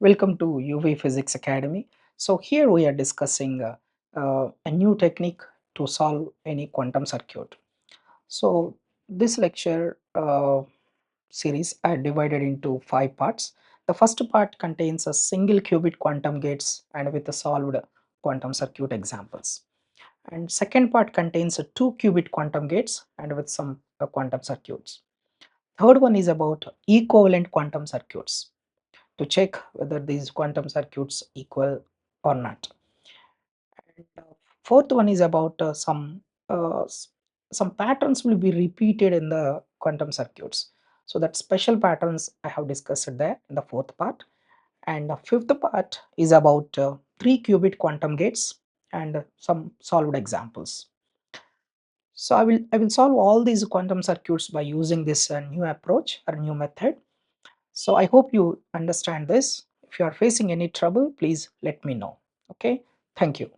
Welcome to UV Physics Academy. So here we are discussing a new technique to solve any quantum circuit. So this lecture series are divided into 5 parts. The first part contains a single qubit quantum gates and with the solved quantum circuit examples. And second part contains a 2 qubit quantum gates and with some quantum circuits. Third one is about equivalent quantum circuits to check whether these quantum circuits equal or not. And fourth one is about some patterns will be repeated in the quantum circuits. So that special patterns I have discussed there in the fourth part. And the fifth part is about 3 qubit quantum gates and some solved examples. So I will solve all these quantum circuits by using this new approach or new method. So I hope you understand this. If you are facing any trouble, please let me know. Okay, thank you.